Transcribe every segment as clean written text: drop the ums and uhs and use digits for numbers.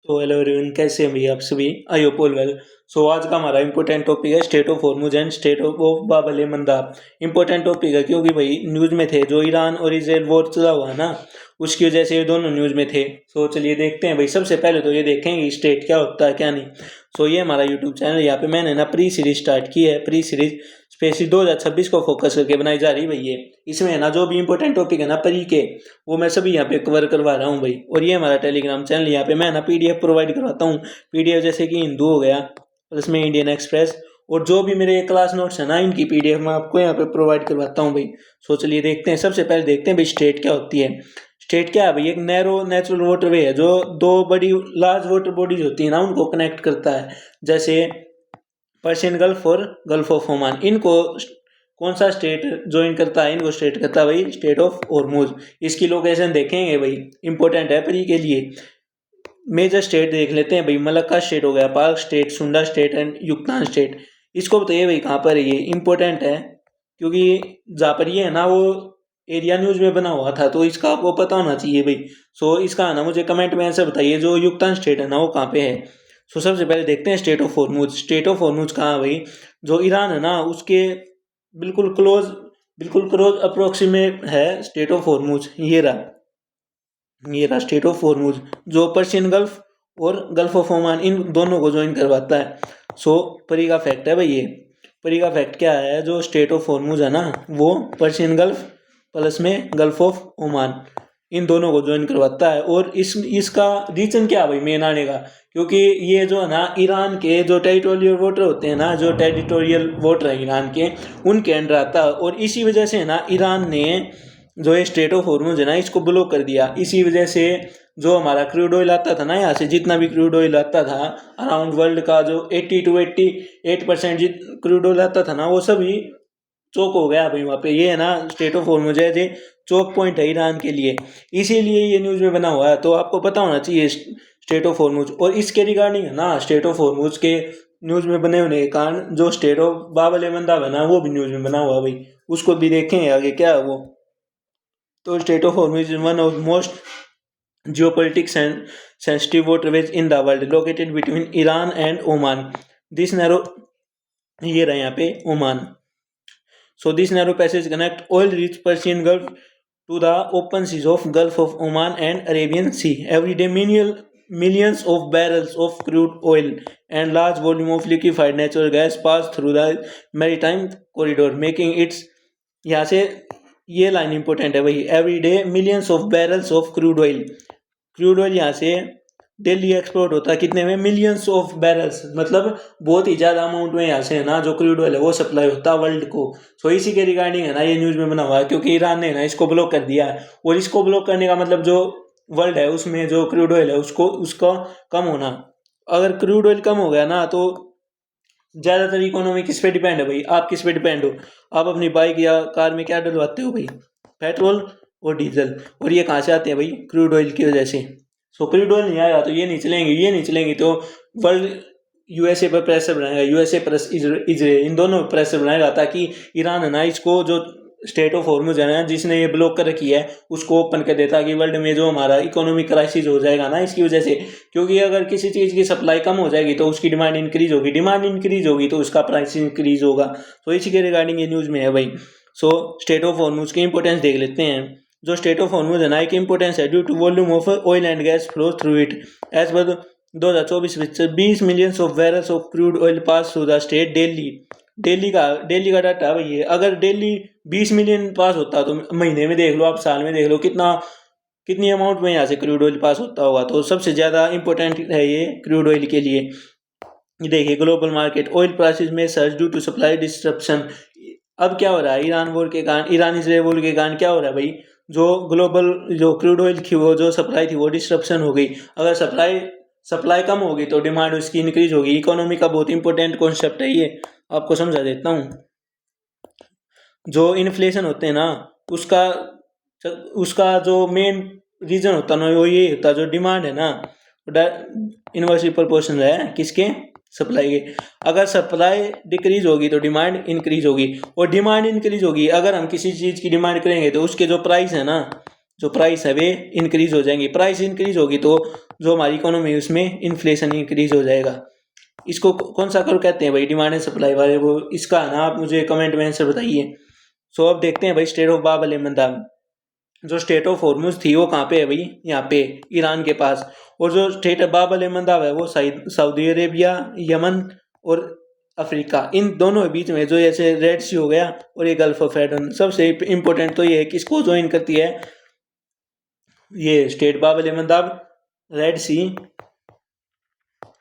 तो hello everyone, कैसे हैं भैया आप सभी? I hope all well. So आज का हमारा इंपॉर्टेंट टॉपिक है state of Hormuz and state of Bab el मंदाब। Important topic है क्योंकि भाई न्यूज़ में थे, जो ईरान और इसराइल वॉर चला हुआ है ना, उसकी वजह से ये दोनों न्यूज़ में थे। सो चलिए देखते हैं भाई। सबसे पहले तो ये देखेंगे स्टेट क्या होता है क्या नहीं। सो ये हमारा यूट्यूब चैनल, यहाँ पे मैंने ना प्री सीरीज स्टार्ट की है। प्री सीरीज स्पेशली 2026 को फोकस करके बनाई जा रही भाई। ये इसमें ना जो भी इंपॉर्टेंट टॉपिक है ना प्री के, वो मैं सभी यहाँ पे कवर करवा रहा हूँ भाई। और ये हमारा टेलीग्राम चैनल, यहाँ पे मैं ना पीडीएफ प्रोवाइड करवाता हूँ। पीडीएफ जैसे कि हिंदू हो गया, और इसमें इंडियन एक्सप्रेस, और जो भी मेरे क्लास नोट्स है ना, इनकी पीडीएफ मैं आपको यहाँ पे प्रोवाइड करवाता हूँ भाई। सो चलिए देखते हैं। सबसे पहले देखते हैं भाई स्टेट क्या होती है। स्टेट क्या है भाई? एक नैरो नेचुरल वाटरवे है जो दो बड़ी लार्ज वाटर बॉडीज होती है ना, उनको कनेक्ट करता है। जैसे पर्शियन गल्फ और गल्फ ऑफ ओमान, इनको कौन सा स्टेट ज्वाइन करता है? इनको स्टेट करता है भाई स्टेट ऑफ हॉर्मुज। इसकी लोकेशन देखेंगे भाई, इंपॉर्टेंट है प्री के लिए। मेजर स्टेट देख लेते हैं भाई। मलक्का स्टेट हो गया, पाक स्टेट, सुंडा स्टेट एंड युक्तान स्टेट। इसको बताइए भाई कहाँ पर है ये। इंपॉर्टेंट है क्योंकि जहाँ पर ये है ना, वो एरिया न्यूज में बना हुआ था, तो इसका आपको पता होना चाहिए भाई। सो इसका है ना, मुझे कमेंट में आंसर बताइए जो युक्तान स्टेट है ना, वो कहाँ पे है। सो सबसे पहले देखते हैं state of Hormuz. State of Hormuz कहाँ है भाई? जो ईरान है ना, उसके बिल्कुल क्लोज, बिल्कुल क्लोज अप्रोक्सीमेट है स्टेट ऑफ हॉर्मुज। ये रहा स्टेट ऑफ हॉर्मुज, जो पर्शियन गल्फ और गल्फ ऑफ ओमान, इन दोनों को ज्वाइन करवाता है। सो परी का फैक्ट है भाई ये। परी का फैक्ट क्या है? जो स्टेट ऑफ हॉर्मुज है ना, वो पर्शियन गल्फ प्लस में गल्फ ऑफ ओमान, इन दोनों को ज्वाइन करवाता है। और इसका रीजन क्या है भाई मेन आने का? क्योंकि ये जो है ना, ईरान के जो टेरिटोरियल वाटर होते हैं ना, जो टेरिटोरियल वाटर है ईरान के, उनके अंडर आता है। और इसी वजह से ना ईरान ने जो ये स्टेट ऑफ हॉर्मुज है ना, इसको ब्लॉक कर दिया। इसी वजह से जो हमारा क्रूड ऑयल आता था ना, यहाँ से जितना भी क्रूड ऑयल आता था अराउंड वर्ल्ड का, जो 80 to 88% क्रूड ऑयल आता था ना, वो सभी चौक हो गया भाई वहाँ पे। ये है ना स्टेट ऑफ हॉर्मुज है, ये चौक पॉइंट है ईरान के लिए। इसीलिए ये न्यूज़ में बना हुआ है, तो आपको पता होना चाहिए स्टेट ऑफ हॉर्मुज। और इसके रिगार्डिंग है ना, स्टेट ऑफ हॉर्मुज के न्यूज़ में बने होने के कारण जो स्टेट ऑफ बाब अल मंदाब है ना, वो भी न्यूज़ में बना हुआ है भाई। उसको भी देखेंगे आगे क्या है वो। तो state of Hormuz is one of most geopolitics and sensitive waterways in the world, located between Iran and Oman. This narrow, ये रहा यहाँ पे Oman. So this narrow passage connect oil-rich Persian Gulf to the open seas of Gulf of Oman and Arabian Sea. Every day, millions of barrels of crude oil and large volume of liquefied natural gas pass through the maritime corridor, making its, यहाँ से ये line important है भाई। Every day millions of barrels of crude oil यहाँ से daily export होता है। कितने में? मिलियंस ऑफ बैरल्स, मतलब बहुत ही ज़्यादा अमाउंट में यहाँ से है ना, जो क्रूड ऑयल है वो सप्लाई होता है वर्ल्ड को। सो इसी के रिगार्डिंग है ना ये न्यूज़ में बना हुआ है, क्योंकि ईरान ने ना इसको ब्लॉक कर दिया है। और इसको ब्लॉक करने का मतलब जो वर्ल्ड है उसमें जो क्रूड ऑयल है उसका कम होना। अगर क्रूड ऑयल कम हो गया ना, तो ज़्यादातर इकोनॉमी किस पे डिपेंड है भाई? आप किस पे डिपेंड हो? आप अपनी बाइक या कार में क्या डलवाते हो भाई? पेट्रोल और डीजल। और ये कहाँ से आते हैं भाई? क्रूड ऑयल की वजह से। सो क्रूड ऑयल नहीं आएगा तो ये नहीं चलेंगे, ये नहीं चलेंगी तो वर्ल्ड यूएसए पर प्रेशर बनाएगा, यूएसए प्लस इजराइल, इन दोनों पर प्रेशर बनाएगा, ताकि ईरान है ना, इसको जो स्टेट ऑफ हॉर्मुज है ना, जिसने ये ब्लॉक कर रखी है, उसको ओपन कर देता, कि वर्ल्ड में जो हमारा इकोनॉमिक क्राइसिस हो जाएगा ना इसकी वजह से। क्योंकि अगर किसी चीज़ की सप्लाई कम हो जाएगी तो उसकी डिमांड इंक्रीज होगी, डिमांड इंक्रीज होगी तो उसका प्राइस इंक्रीज होगा। तो इसी के रिगार्डिंग ये न्यूज़ में है भाई। सो स्टेट ऑफ हॉर्मुज की इंपॉर्टेंस देख लेते हैं। जो स्टेट ऑफ हॉर्मुज है ना, एक इंपॉर्टेंस है due to volume of oil and gas flow through it. As per 2024 में 20 millions of barrels of crude oil pass through the strait daily. Daily का डाटा भाई है। अगर डेली 20 मिलियन पास होता तो महीने में देख लो, आप साल में देख लो, कितनी अमाउंट में यहाँ से क्रूड ऑयल पास होता होगा। तो सबसे ज़्यादा इंपॉर्टेंट है ये क्रूड ऑयल के लिए। ये देखिए ग्लोबल मार्केट ऑयल प्राइसेस में surge due to supply disruption. अब क्या हो रहा है? ईरान वॉर के कारण, ईरान इजराइल वॉर के कारण क्या हो रहा है भाई? जो ग्लोबल जो क्रूड ऑयल की वो जो सप्लाई थी वो डिस्ट्रप्शन हो गई। अगर सप्लाई कम होगी तो डिमांड उसकी इंक्रीज होगी। इकोनॉमी का बहुत इंपॉर्टेंट कॉन्सेप्ट है ये, आपको समझा देता हूँ। जो इन्फ्लेशन होते हैं ना, उसका उसका जो मेन रीजन होता है ना, वो ये होता है, जो डिमांड है ना, इनवर्सली प्रोपोर्शनल है किसके? सप्लाई के। अगर सप्लाई डिक्रीज होगी तो डिमांड इंक्रीज होगी, और डिमांड इंक्रीज होगी। अगर हम किसी चीज़ की डिमांड करेंगे तो उसके जो प्राइस है ना, जो प्राइस है वे इंक्रीज हो जाएंगी। प्राइस इंक्रीज होगी तो जो हमारी इकोनॉमी है उसमें इन्फ्लेशन इंक्रीज हो जाएगा। इसको कौन सा कर्व कहते हैं भाई, डिमांड एंड सप्लाई वाले, वो इसका है ना आप मुझे कमेंट में आंसर बताइए। सो अब देखते हैं भाई स्ट्रेट ऑफ बाब अल मंदाब। जो स्टेट ऑफ हॉर्मुज थी वो कहाँ पे है भाई, यहाँ पे ईरान के पास। और जो स्टेट ऑफ बाब अल मंदाब है वो सऊदी अरेबिया, यमन और अफ्रीका, इन दोनों के बीच में जो ऐसे रेड सी हो गया और ये गल्फ ऑफ एडन। सबसे इंपॉर्टेंट तो ये है कि इसको ज्वाइन करती है ये स्टेट बाब अल मंदाब, रेड सी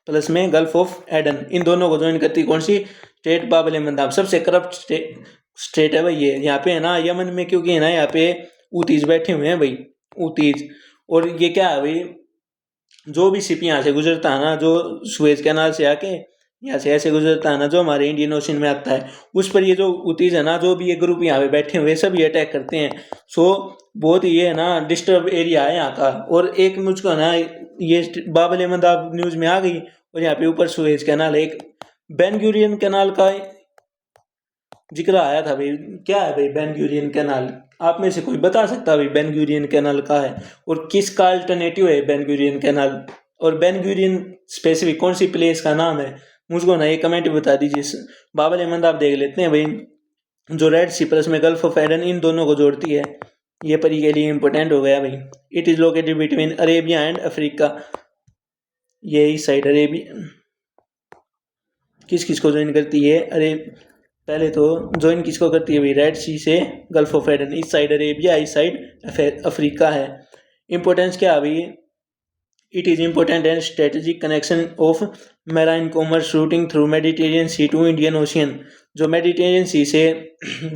प्लस में गल्फ ऑफ एडन, इन दोनों को ज्वाइन करती है कौन सी, स्टेट बाब अल मंदाब। सबसे करप्ट स्टेट है भाई ये। यहाँ पे है ना यमन में, क्योंकि है ना यहाँ पे ऊतीज बैठे हुए हैं भाई, ऊतीज। और ये क्या है भाई, जो भी शिप यहाँ से गुजरता है ना, जो सुएज कैनाल से आके यहाँ से ऐसे गुजरता है ना, जो हमारे इंडियन ओशन में आता है, उस पर ये जो ऊतीज है ना, जो भी ये ग्रुप यहाँ पे बैठे हुए सब ये अटैक करते हैं। सो बहुत ये है ना डिस्टर्ब एरिया है यहाँ का। और एक मुझको ना ये बाब अल मंदाब न्यूज में आ गई, और यहाँ पे ऊपर सुएज कैनाल, एक बेन गुरियन कैनाल का जिक्र आया था भाई। क्या है भाई बेन गुरियन कैनाल, आप में से कोई बता सकता है भाई बेन गुरियन कैनाल का है, और किसका अल्टरनेटिव है बेन गुरियन कैनाल, और बेन गुरियन स्पेसिफिक कौन सी प्लेस का नाम है, मुझको ना ये कमेंट में बता दीजिए। बाब अल मंदाब देख लेते हैं भाई, जो रेड सी प्लस में गल्फ ऑफ एडन, इन दोनों को जोड़ती है। ये परी के लिए इंपॉर्टेंट हो गया भाई। It is located between Arabia and Africa, ये इस साइड अरेबिया किस किस को ज्वाइन करती है, अरे पहले तो ज्वाइन किसको करती है भाई, रेड सी से गल्फ ऑफ एडन, इस साइड अरेबिया, इस साइड अफ्रीका है। इंपॉर्टेंस क्या है भाई, it is important and strategic connection of marine commerce routing through Mediterranean Sea to Indian Ocean. जो मेडिटेरियन सी से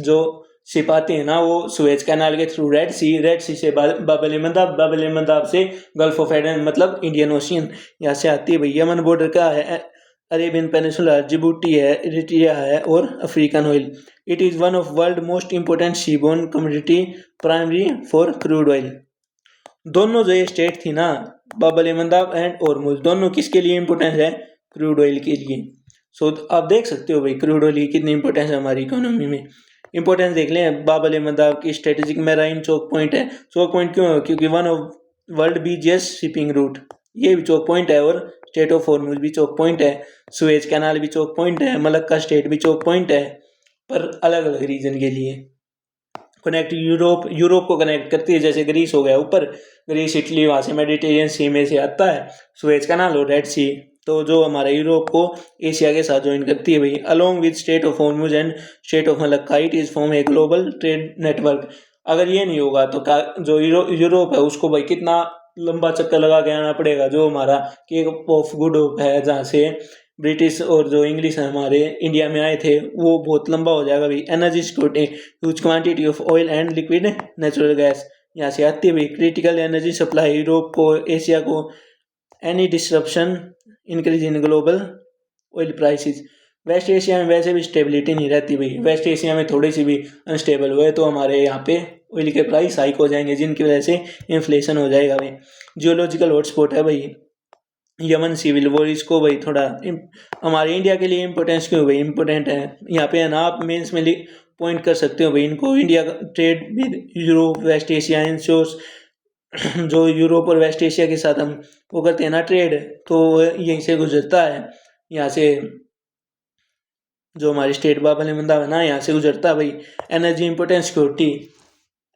जो शिप आती है ना, वो सुएज कैनाल के थ्रू रेड सी से Bab el Mandeb, Bab el Mandeb से गल्फ ऑफ एडन मतलब इंडियन ओशियन, यहाँ से आती है भाई। यमन बॉर्डर का है, अरेबियन पेनिसुला, जिबूटी है, इरिट्रिया है और African oil. It is one of world most important seaborne commodity, primary for crude oil. दोनों जो ये स्टेट थी ना, बाब अल मंदाब एंड हॉर्मुज, दोनों किसके लिए इंपॉर्टेंट है, क्रूड ऑयल के लिए। सो आप देख सकते हो भाई क्रूड ऑयल की कितनी इंपॉर्टेंस है हमारी इकोनॉमी में। इंपॉर्टेंस देख लें, बाब अल मंदाब की स्ट्रेटेजिक मैराइन चौक पॉइंट है। चौक पॉइंट क्यों है, क्योंकि one of world biggest shipping root, ये भी चौक पॉइंट है। और स्टेट ऑफ हॉर्मुज भी चौक पॉइंट है, सुएज कैनाल भी चौक पॉइंट है, मलक्का स्टेट भी चौक पॉइंट है, पर अलग अलग रीजन के लिए। कनेक्ट यूरोप को कनेक्ट करती है, जैसे ग्रीस हो गया ऊपर, ग्रीस इटली, वहाँ से मेडिटेरियन सी में से आता है सुएज कैनाल और रेड सी, तो जो हमारा यूरोप को एशिया के साथ ज्वाइन करती है भाई। Along with state of Hormuz and state of Malacca, it is form a global trade network. अगर ये नहीं होगा तो जो यूरोप है उसको भाई कितना लंबा चक्कर लगा के आना पड़ेगा। जो हमारा केप ऑफ गुड होप है, जहाँ से ब्रिटिश और जो इंग्लिश है हमारे इंडिया में आए थे, वो बहुत लंबा हो जाएगा भाई। Energy security, huge quantity of oil and liquid natural gas, यहाँ से आती है भाई। क्रिटिकल एनर्जी सप्लाई यूरोप को, एशिया को। Any disruption increase in global oil prices. West Asia में वैसे भी स्टेबिलिटी नहीं रहती भाई, वेस्ट एशिया में थोड़ी सी भी अनस्टेबल हुए तो हमारे यहाँ पे ऑयल के प्राइस हाइक हो जाएंगे, जिनकी वजह से इन्फ्लेशन हो जाएगा भाई। जियोलॉजिकल हॉटस्पॉट है भाई यमन सिविल वॉर, इसको भाई थोड़ा हमारे इंडिया के लिए इंपॉर्टेंस क्यों भाई इंपॉर्टेंट है, यहाँ पे है ना आप मेंस में पॉइंट कर सकते हो भाई इनको। India trade with Europe west Asia insures, जो यूरोप और वेस्ट एशिया के साथ हम वो करते हैं ना ट्रेड, तो यहीं से गुजरता है। यहाँ से जो हमारी स्टेट बाब अल मंदाब है ना, यहाँ से गुजरता है भाई। एनर्जी इंपोर्टेंस सिक्योरिटी,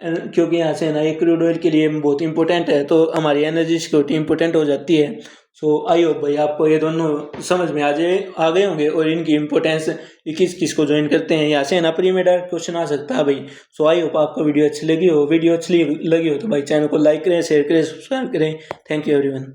क्योंकि यहाँ से ना ये क्रूड ऑयल के लिए बहुत इंपॉर्टेंट है, तो हमारी एनर्जी सिक्योरिटी इंपॉर्टेंट हो जाती है। सो आई होप भाई आपको ये दोनों समझ में आ गए होंगे, और इनकी इंपॉर्टेंस किस किस को ज्वाइन करते हैं। यहाँ से ना प्री में डायरेक्ट क्वेश्चन आ सकता है भाई। सो आई होप आपको वीडियो अच्छी लगी हो तो भाई चैनल को लाइक करें, शेयर करें, सब्सक्राइब करें। Thank you everyone.